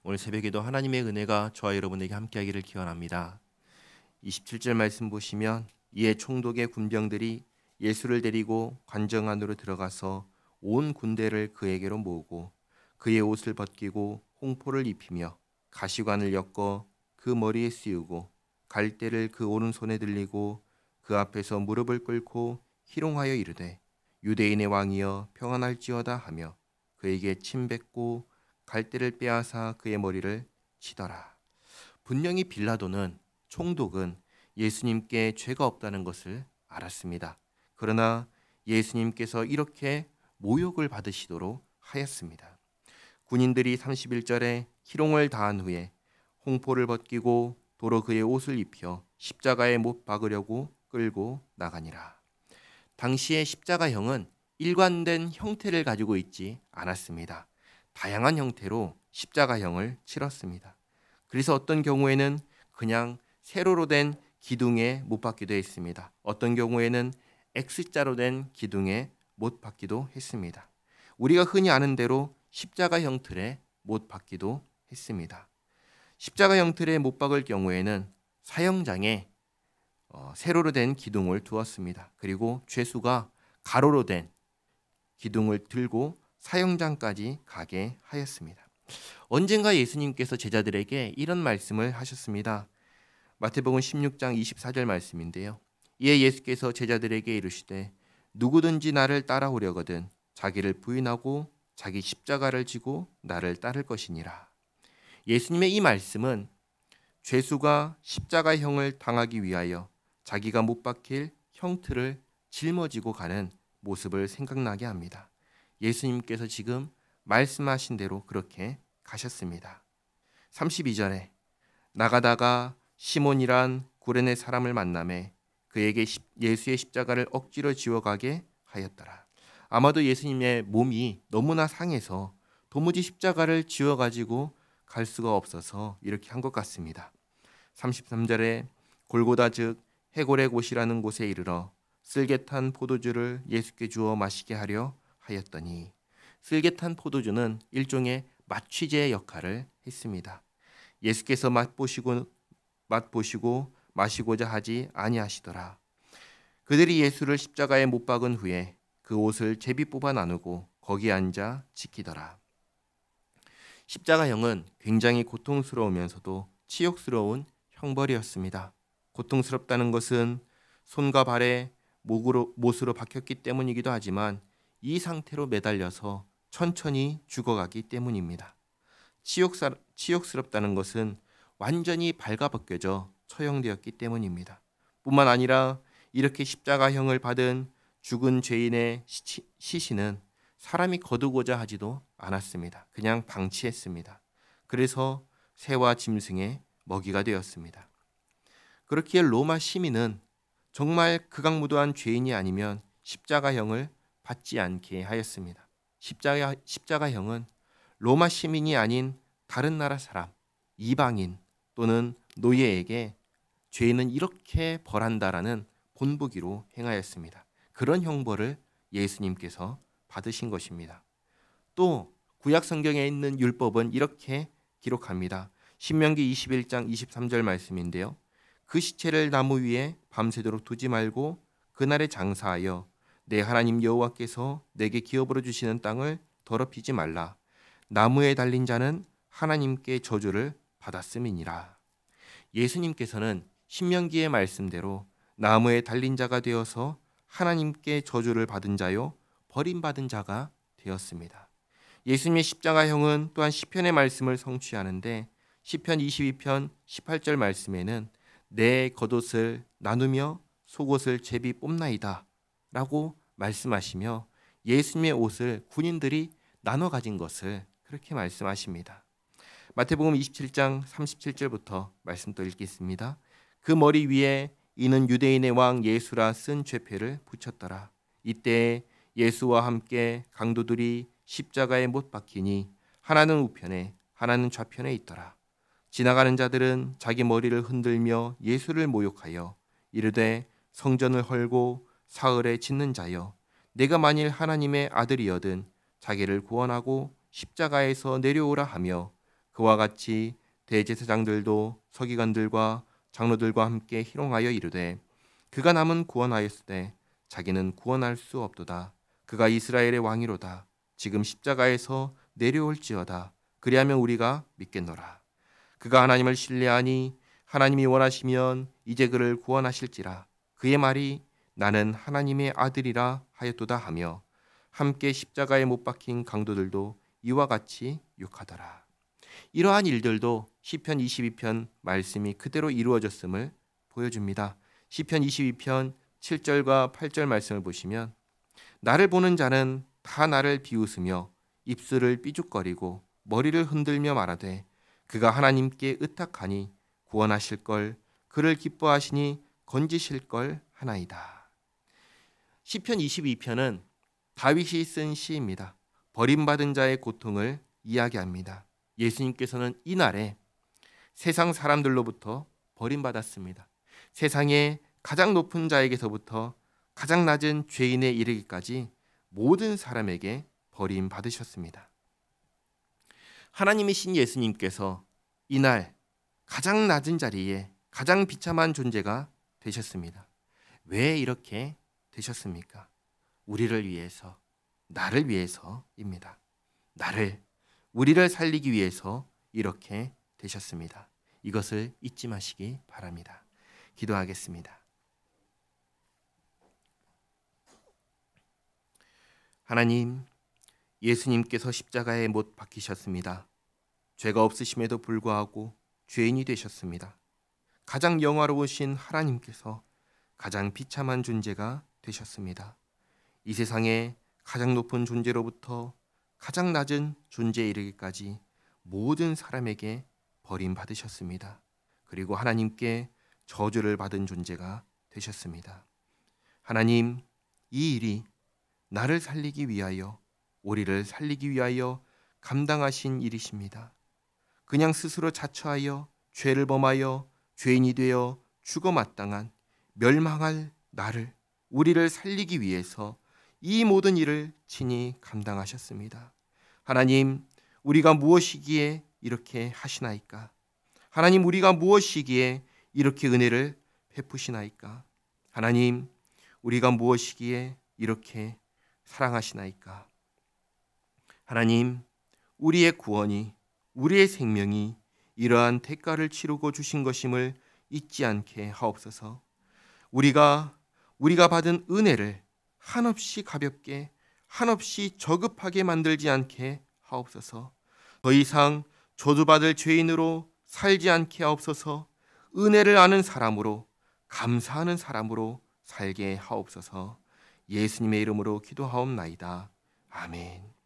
오늘 새벽에도 하나님의 은혜가 저와 여러분에게 함께하기를 기원합니다. 27절 말씀 보시면 이에 총독의 군병들이 예수를 데리고 관정 안으로 들어가서 온 군대를 그에게로 모으고 그의 옷을 벗기고 홍포를 입히며 가시관을 엮어 그 머리에 씌우고 갈대를 그 오른손에 들리고 그 앞에서 무릎을 꿇고 희롱하여 이르되 유대인의 왕이여 평안할지어다 하며 그에게 침 뱉고 갈대를 빼앗아 그의 머리를 치더라. 분명히 빌라도는 총독은 예수님께 죄가 없다는 것을 알았습니다. 그러나 예수님께서 이렇게 모욕을 받으시도록 하였습니다. 군인들이 31절에 희롱을 다한 후에 홍포를 벗기고 도로 그의 옷을 입혀 십자가에 못 박으려고 끌고 나가니라. 당시의 십자가형은 일관된 형태를 가지고 있지 않았습니다. 다양한 형태로 십자가형을 치렀습니다. 그래서 어떤 경우에는 그냥 세로로 된 기둥에 못 박기도 했습니다. 어떤 경우에는 X자로 된 기둥에 못 박기도 했습니다. 우리가 흔히 아는 대로 십자가 형틀에 못 박기도 했습니다. 십자가 형틀에 못 박을 경우에는 사형장에 세로로 된 기둥을 두었습니다. 그리고 죄수가 가로로 된 기둥을 들고 사형장까지 가게 하였습니다. 언젠가 예수님께서 제자들에게 이런 말씀을 하셨습니다. 마태복음 16장 24절 말씀인데요. 이에 예수께서 제자들에게 이르시되 누구든지 나를 따라오려거든 자기를 부인하고 자기 십자가를 지고 나를 따를 것이니라. 예수님의 이 말씀은 죄수가 십자가형을 당하기 위하여 자기가 못 박힐 형틀을 짊어지고 가는 모습을 생각나게 합니다. 예수님께서 지금 말씀하신 대로 그렇게 가셨습니다. 32절에 나가다가 시몬이란 구레네 사람을 만나매 그에게 예수의 십자가를 억지로 지워가게 하였더라. 아마도 예수님의 몸이 너무나 상해서 도무지 십자가를 지워가지고 갈 수가 없어서 이렇게 한 것 같습니다. 33절에 골고다 즉 해골의 곳이라는 곳에 이르러 쓸개탄 포도주를 예수께 주어 마시게 하려 하였더니, 쓸개탄 포도주는 일종의 마취제 역할을 했습니다. 예수께서 맛보시고 마시고자 하지 아니하시더라. 그들이 예수를 십자가에 못 박은 후에 그 옷을 제비 뽑아 나누고 거기 앉아 지키더라. 십자가형은 굉장히 고통스러우면서도 치욕스러운 형벌이었습니다. 고통스럽다는 것은 손과 발에 못으로 박혔기 때문이기도 하지만 이 상태로 매달려서 천천히 죽어가기 때문입니다. 치욕스럽다는 것은 완전히 발가벗겨져 처형되었기 때문입니다. 뿐만 아니라 이렇게 십자가형을 받은 죽은 죄인의 시신은 사람이 거두고자 하지도 않았습니다. 그냥 방치했습니다. 그래서 새와 짐승의 먹이가 되었습니다. 그렇기에 로마 시민은 정말 극악무도한 죄인이 아니면 십자가형을 받지 않게 하였습니다. 십자가형은 로마 시민이 아닌 다른 나라 사람, 이방인 또는 노예에게 죄인은 이렇게 벌한다라는 본보기로 행하였습니다. 그런 형벌을 예수님께서 받으신 것입니다. 또 구약 성경에 있는 율법은 이렇게 기록합니다. 신명기 21장 23절 말씀인데요. 그 시체를 나무 위에 밤새도록 두지 말고 그날에 장사하여 내 하나님 여호와께서 내게 기업으로 주시는 땅을 더럽히지 말라. 나무에 달린 자는 하나님께 저주를 받았음이니라. 예수님께서는 신명기의 말씀대로 나무에 달린 자가 되어서 하나님께 저주를 받은 자요 버림받은 자가 되었습니다. 예수님의 십자가형은 또한 시편의 말씀을 성취하는데 시편 22편 18절 말씀에는 내 겉옷을 나누며 속옷을 제비 뽑나이다 라고 말씀하시며 예수님의 옷을 군인들이 나눠 가진 것을 그렇게 말씀하십니다. 마태복음 27장 37절부터 말씀 또 읽겠습니다. 그 머리 위에 이는 유대인의 왕 예수라 쓴 죄패를 붙였더라. 이때 예수와 함께 강도들이 십자가에 못 박히니 하나는 우편에 하나는 좌편에 있더라. 지나가는 자들은 자기 머리를 흔들며 예수를 모욕하여 이르되 성전을 헐고 사흘에 짓는 자여 내가 만일 하나님의 아들이여든 자기를 구원하고 십자가에서 내려오라 하며 그와 같이 대제사장들도 서기관들과 장로들과 함께 희롱하여 이르되 그가 남은 구원하였으되 자기는 구원할 수 없도다. 그가 이스라엘의 왕이로다. 지금 십자가에서 내려올지어다. 그리하면 우리가 믿겠노라. 그가 하나님을 신뢰하니 하나님이 원하시면 이제 그를 구원하실지라. 그의 말이 나는 하나님의 아들이라 하였도다 하며 함께 십자가에 못 박힌 강도들도 이와 같이 욕하더라. 이러한 일들도 시편 22편 말씀이 그대로 이루어졌음을 보여줍니다. 시편 22편 7절과 8절 말씀을 보시면 나를 보는 자는 다 나를 비웃으며 입술을 삐죽거리고 머리를 흔들며 말하되 그가 하나님께 의탁하니 구원하실 걸 그를 기뻐하시니 건지실 걸 하나이다. 시편 22편은 다윗이 쓴 시입니다. 버림받은 자의 고통을 이야기합니다. 예수님께서는 이날에 세상 사람들로부터 버림받았습니다. 세상의 가장 높은 자에게서부터 가장 낮은 죄인에 이르기까지 모든 사람에게 버림받으셨습니다. 하나님이신 예수님께서 이날 가장 낮은 자리에 가장 비참한 존재가 되셨습니다. 왜 이렇게 되셨습니까? 우리를 위해서, 나를 위해서입니다. 우리를 살리기 위해서 이렇게 되셨습니다. 이것을 잊지 마시기 바랍니다. 기도하겠습니다. 하나님, 예수님께서 십자가에 못 박히셨습니다. 죄가 없으심에도 불구하고 죄인이 되셨습니다. 가장 영화로우신 하나님께서 가장 비참한 존재가 되셨습니다. 이 세상의 가장 높은 존재로부터 가장 낮은 존재에 이르기까지 모든 사람에게 버림받으셨습니다. 그리고 하나님께 저주를 받은 존재가 되셨습니다. 하나님, 이 일이 나를 살리기 위하여, 우리를 살리기 위하여 감당하신 일이십니다. 그냥 스스로 자처하여 죄를 범하여 죄인이 되어 죽어 마땅한 멸망할 나를, 우리를 살리기 위해서 이 모든 일을 친히 감당하셨습니다. 하나님, 우리가 무엇이기에 이렇게 하시나이까? 하나님, 우리가 무엇이기에 이렇게 은혜를 베푸시나이까? 하나님, 우리가 무엇이기에 이렇게 사랑하시나이까? 하나님, 우리의 구원이, 우리의 생명이 이러한 대가를 치르고 주신 것임을 잊지 않게 하옵소서. 우리가 받은 은혜를 한없이 가볍게, 한없이 저급하게 만들지 않게 하옵소서. 더 이상 저주받을 죄인으로 살지 않게 하옵소서. 은혜를 아는 사람으로, 감사하는 사람으로 살게 하옵소서. 예수님의 이름으로 기도하옵나이다. 아멘.